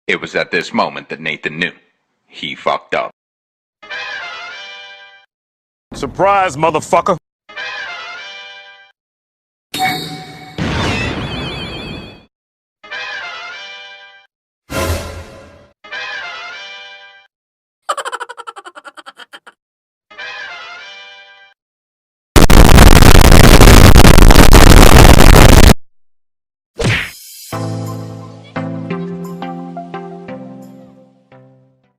It was at this moment that Nathan knew. He fucked up. Surprise, motherfucker!